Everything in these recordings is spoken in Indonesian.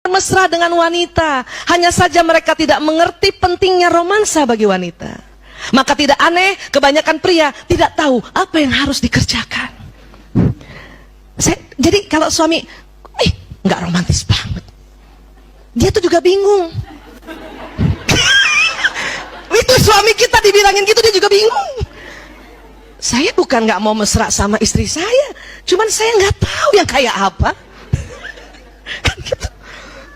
mesra dengan wanita. Hanya saja mereka tidak mengerti pentingnya romansa bagi wanita. Maka tidak aneh kebanyakan pria tidak tahu apa yang harus dikerjakan. Jadi kalau suami, nggak romantis banget, dia tuh juga bingung. Itu suami kita dibilangin gitu, dia juga bingung. Saya bukan nggak mau mesra sama istri saya, cuman saya nggak tahu yang kayak apa. Kan gitu.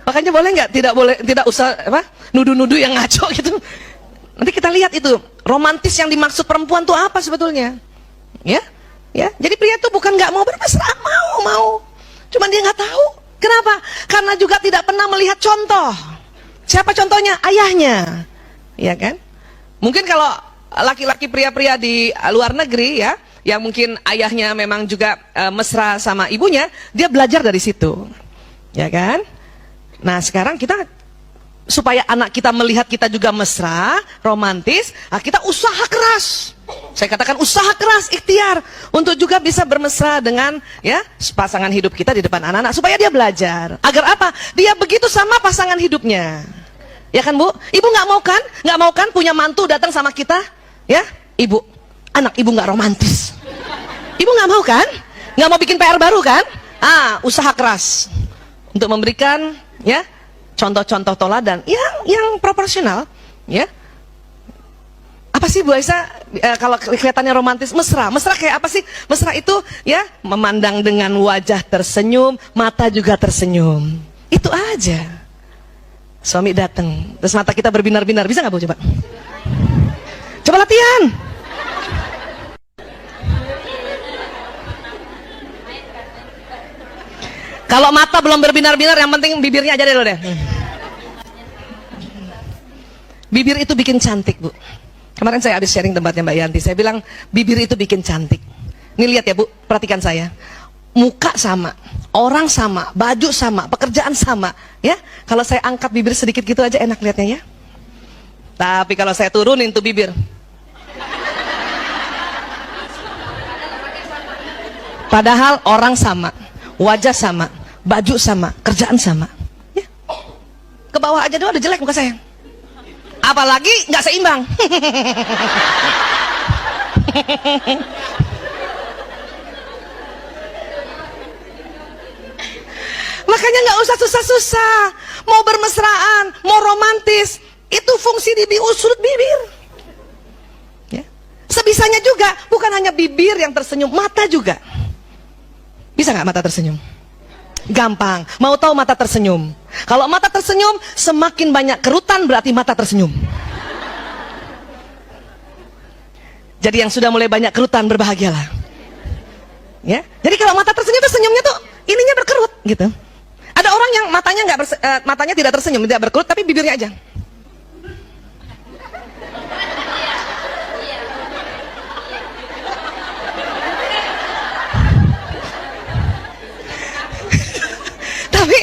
Makanya boleh nggak, tidak usah nuduh-nuduh yang ngaco gitu. Nanti kita lihat itu romantis yang dimaksud perempuan tuh apa sebetulnya, ya. Jadi pria tuh bukan nggak mau bermesra, mau, cuman dia nggak tahu. Kenapa? Karena juga tidak pernah melihat contoh. Siapa contohnya? Ayahnya, ya kan? Mungkin kalau laki-laki pria-pria di luar negeri ya, yang mungkin ayahnya memang juga mesra sama ibunya, dia belajar dari situ, ya kan? Nah sekarang kita, supaya anak kita melihat kita juga mesra, romantis, kita usaha keras. Saya katakan usaha keras, ikhtiar untuk juga bisa bermesra dengan ya pasangan hidup kita di depan anak-anak, supaya dia belajar. Agar apa? Dia begitu sama pasangan hidupnya. Ya kan Bu? Ibu nggak mau kan punya mantu datang sama kita? Ya, ibu, anak ibu nggak romantis. Ibu nggak mau kan? Nggak mau bikin PR baru kan? Usaha keras untuk memberikan ya contoh-contoh teladan yang proporsional. Ya, apa sih Bu Aisyah kalau kelihatannya romantis? Mesra kayak apa sih? Mesra itu ya memandang dengan wajah tersenyum, mata juga tersenyum. Itu aja. Suami datang, terus mata kita berbinar-binar, bisa nggak Bu coba? Coba latihan. Kalau mata belum berbinar-binar, yang penting bibirnya aja deh lo deh. Bibir itu bikin cantik Bu. Kemarin saya habis sharing tempatnya Mbak Yanti, saya bilang bibir itu bikin cantik. Ini lihat ya Bu, perhatikan saya. Muka sama, orang sama, baju sama, pekerjaan sama, ya. Kalau saya angkat bibir sedikit gitu aja enak lihatnya ya. Tapi kalau saya turunin tuh bibir, padahal orang sama, wajah sama, baju sama, kerjaan sama, ya. Ke bawah aja doang udah jelek muka saya. Apalagi nggak seimbang. Makanya nggak usah susah-susah. Mau bermesraan, mau romantis, itu fungsi di sudut bibir. Ya. Sebisanya juga, bukan hanya bibir yang tersenyum, mata juga. Bisa nggak mata tersenyum? Gampang. Mau tahu mata tersenyum? Kalau mata tersenyum, semakin banyak kerutan berarti mata tersenyum. Jadi yang sudah mulai banyak kerutan berbahagialah. Ya. Jadi kalau mata tersenyum itu senyumnya tuh ininya berkerut gitu. Ada orang yang matanya tidak tersenyum, tidak berkerut, tapi bibirnya aja. Tapi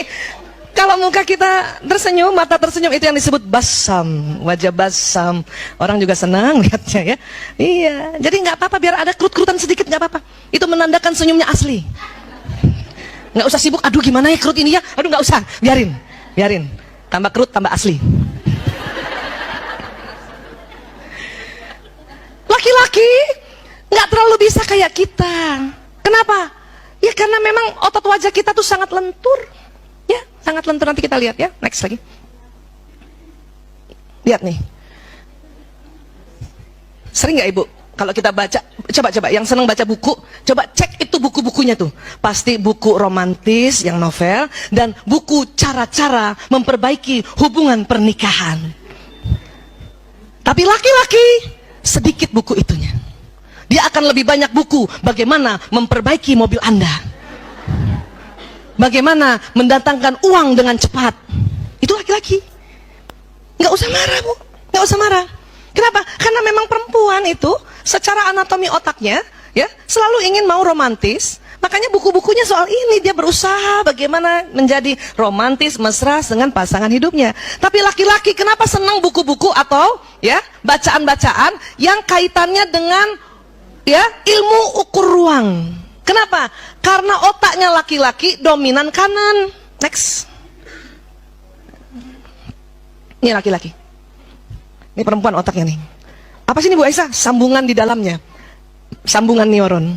kalau muka kita tersenyum, mata tersenyum, itu yang disebut basam, wajah basam. Orang juga senang lihatnya ya. Iya, jadi nggak apa-apa biar ada kerut-kerutan sedikit, nggak apa-apa. Itu menandakan senyumnya asli. Nggak usah sibuk, aduh gimana ya kerut ini ya, aduh nggak usah, biarin, tambah kerut tambah asli. Laki-laki nggak terlalu bisa kayak kita. Kenapa? Ya karena memang otot wajah kita tuh sangat lentur, ya sangat lentur. Nanti kita lihat ya, next lagi. Lihat nih, sering nggak Ibu? Kalau kita baca, coba yang senang baca buku, coba cek itu buku-bukunya tuh. Pasti buku romantis yang novel dan buku cara-cara memperbaiki hubungan pernikahan. Tapi laki-laki sedikit buku itunya. Dia akan lebih banyak buku bagaimana memperbaiki mobil Anda. Bagaimana mendatangkan uang dengan cepat. Itu laki-laki. Nggak usah marah Bu, nggak usah marah. Kenapa? Karena memang perempuan itu secara anatomi otaknya ya selalu ingin mau romantis. Makanya buku-bukunya soal ini, dia berusaha bagaimana menjadi romantis, mesra dengan pasangan hidupnya. Tapi laki-laki kenapa senang buku-buku atau ya bacaan-bacaan yang kaitannya dengan ya ilmu ukur ruang. Kenapa? Karena otaknya laki-laki dominan kanan. Next. Ini laki-laki. Ini perempuan otaknya nih. Apa sih ini Bu Aisyah? Sambungan di dalamnya. Sambungan neuron.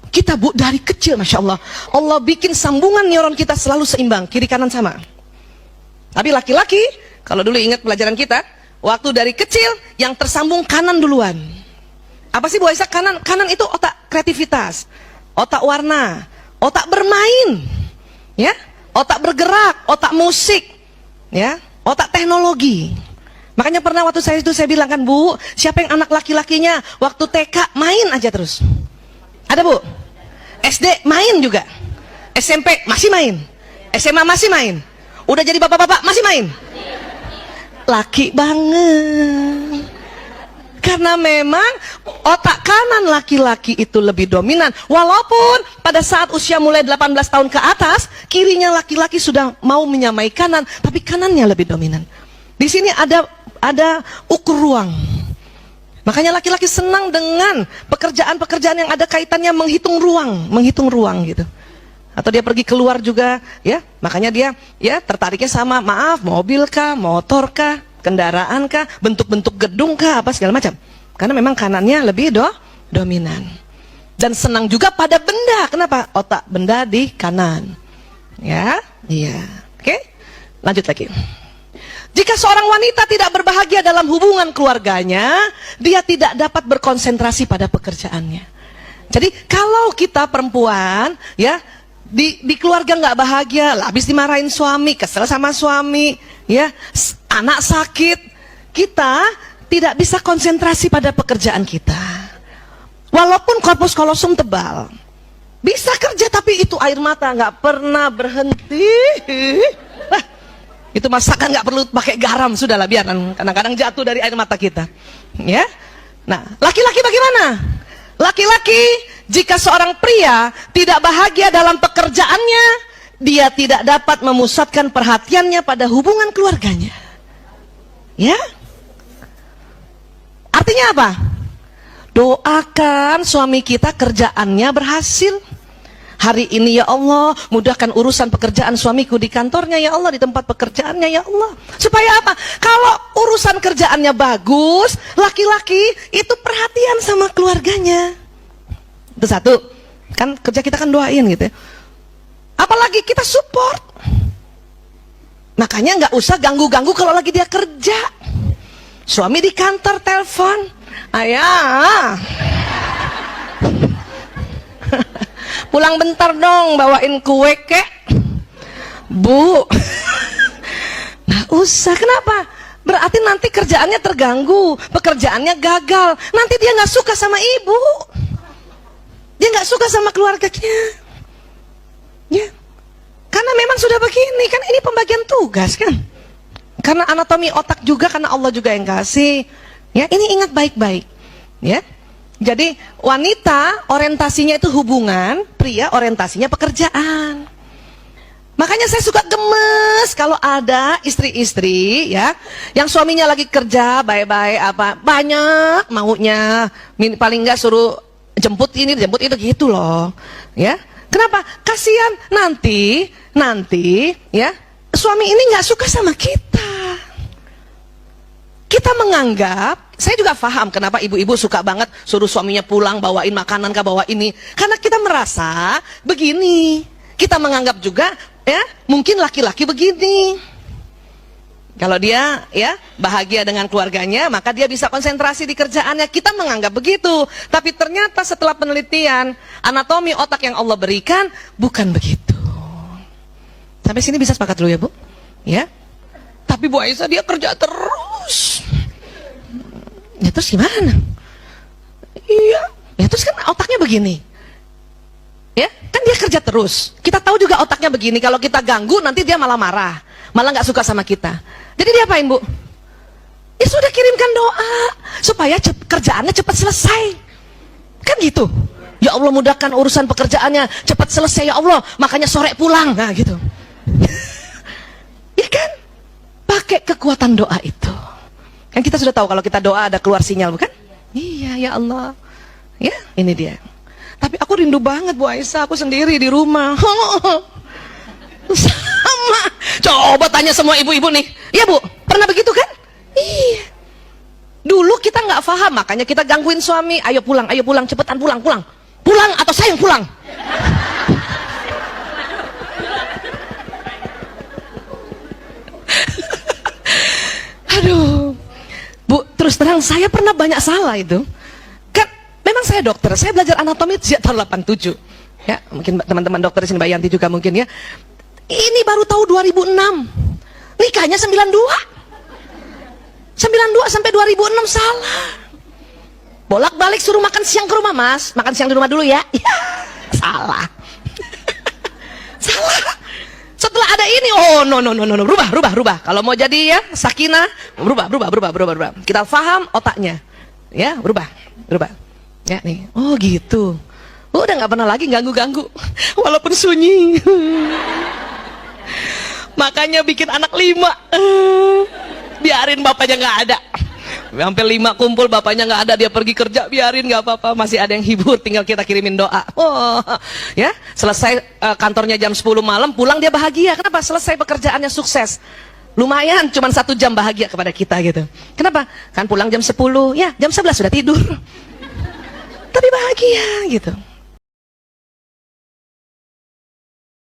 Kita Bu dari kecil Masya Allah. Allah bikin sambungan neuron kita selalu seimbang. Kiri kanan sama. Tapi laki-laki, kalau dulu ingat pelajaran kita, waktu dari kecil yang tersambung kanan duluan. Apa sih Bu Aisyah? Kanan? Kanan itu otak kreativitas. Otak warna. Otak bermain. Ya, otak bergerak. Otak musik. Ya, otak teknologi. Makanya pernah waktu saya bilang kan, Bu, siapa yang anak laki-lakinya waktu TK main aja terus? Ada Bu? SD main juga. SMP masih main. SMA masih main. Udah jadi bapak-bapak masih main. Laki banget. Karena memang otak kanan laki-laki itu lebih dominan. Walaupun pada saat usia mulai 18 tahun ke atas, kirinya laki-laki sudah mau menyamai kanan, tapi kanannya lebih dominan. Di sini ada ukur ruang. Makanya laki-laki senang dengan pekerjaan-pekerjaan yang ada kaitannya menghitung ruang gitu. Atau dia pergi keluar juga, ya. Makanya dia ya tertariknya sama, maaf, mobil kah, motor kah, kendaraan kah, bentuk-bentuk gedung kah, apa segala macam. Karena memang kanannya lebih dominan. Dan senang juga pada benda. Kenapa? Otak benda di kanan. Ya, iya. Oke. Lanjut lagi. Jika seorang wanita tidak berbahagia dalam hubungan keluarganya, dia tidak dapat berkonsentrasi pada pekerjaannya. Jadi kalau kita perempuan, ya di keluarga nggak bahagia, habis dimarahin suami, kesel sama suami, ya anak sakit, kita tidak bisa konsentrasi pada pekerjaan kita. Walaupun korpus kolosum tebal, bisa kerja tapi itu air mata nggak pernah berhenti. Itu masakan nggak perlu pakai garam, sudahlah biar kadang-kadang jatuh dari air mata kita. Ya, nah laki-laki bagaimana? Laki-laki jika seorang pria tidak bahagia dalam pekerjaannya, dia tidak dapat memusatkan perhatiannya pada hubungan keluarganya. Ya, artinya apa? Doakan suami kita kerjaannya berhasil. Hari ini ya Allah, mudahkan urusan pekerjaan suamiku di kantornya ya Allah, di tempat pekerjaannya ya Allah. Supaya apa? Kalau urusan kerjaannya bagus, laki-laki itu perhatian sama keluarganya. Itu satu. Kan kerja kita kan doain gitu ya. Apalagi kita support. Makanya nggak usah ganggu-ganggu kalau lagi dia kerja. Suami di kantor telepon, ayah. Pulang bentar dong, bawain kue kek. Bu. Nah usah, kenapa? Berarti nanti kerjaannya terganggu, pekerjaannya gagal. Nanti dia nggak suka sama ibu, dia nggak suka sama keluarganya. Ya, karena memang sudah begini kan, ini pembagian tugas kan. Karena anatomi otak juga, karena Allah juga yang kasih. Ya, ini ingat baik-baik. Ya. Jadi wanita orientasinya itu hubungan, pria orientasinya pekerjaan. Makanya saya suka gemes kalau ada istri-istri ya yang suaminya lagi kerja baik-baik apa banyak maunya, paling enggak suruh jemput ini jemput itu gitu loh. Ya. Kenapa? Kasihan nanti ya suami ini nggak suka sama kita. Kita menganggap, saya juga paham kenapa ibu-ibu suka banget suruh suaminya pulang bawain makanan kah bawa ini. Karena kita merasa begini. Kita menganggap juga ya mungkin laki-laki begini. Kalau dia ya bahagia dengan keluarganya, maka dia bisa konsentrasi di kerjaannya. Kita menganggap begitu. Tapi ternyata setelah penelitian anatomi otak yang Allah berikan bukan begitu. Sampai sini bisa sepakat dulu ya Bu? Ya. Tapi Bu Aisyah dia kerja terus. Ya terus gimana? Iya, ya terus kan otaknya begini. Ya, kan dia kerja terus. Kita tahu juga otaknya begini. Kalau kita ganggu nanti dia malah marah, malah nggak suka sama kita. Jadi dia apain Bu? Ya sudah kirimkan doa supaya kerjaannya cepat selesai. Kan gitu. Ya Allah mudahkan urusan pekerjaannya cepat selesai ya Allah. Makanya sore pulang. Nah gitu. Ya kan? Pakai kekuatan doa itu. Kan kita sudah tahu kalau kita doa ada keluar sinyal bukan? Iya ya Allah. Ya ini dia. Tapi aku rindu banget Bu Aisyah, aku sendiri di rumah. Sama lama. Coba tanya semua ibu-ibu nih. Iya Bu, pernah begitu kan? Iya. Dulu kita nggak paham, makanya kita gangguin suami. Ayo pulang, cepetan pulang. Pulang atau saya yang pulang. Aduh. Bu, terus terang saya pernah banyak salah itu. Kan memang saya dokter, saya belajar anatomi sejak tahun 87. Ya, mungkin teman-teman dokter di sini, Mbak Yanti juga mungkin ya. Ini baru tahu 2006. Nikahnya 92 sampai 2006 salah. Bolak-balik suruh makan siang ke rumah, Mas. Makan siang di rumah dulu ya. Ya, salah. Salah. Setelah ada ini, oh no, rubah. Kalau mau jadi ya sakinah, rubah. Kita paham otaknya, ya berubah. Ya nih, oh gitu. Udah nggak pernah lagi ganggu, walaupun sunyi. Makanya bikin anak 5, biarin bapaknya nggak ada. Sampai 5 kumpul bapaknya nggak ada, dia pergi kerja, biarin nggak apa-apa, masih ada yang hibur, tinggal kita kirimin doa. Oh, ya selesai kantornya jam 10 malam, pulang dia bahagia. Kenapa? Selesai pekerjaannya sukses. Lumayan, cuma 1 jam bahagia kepada kita gitu. Kenapa? Kan pulang jam 10, ya jam 11 sudah tidur. Tapi bahagia gitu.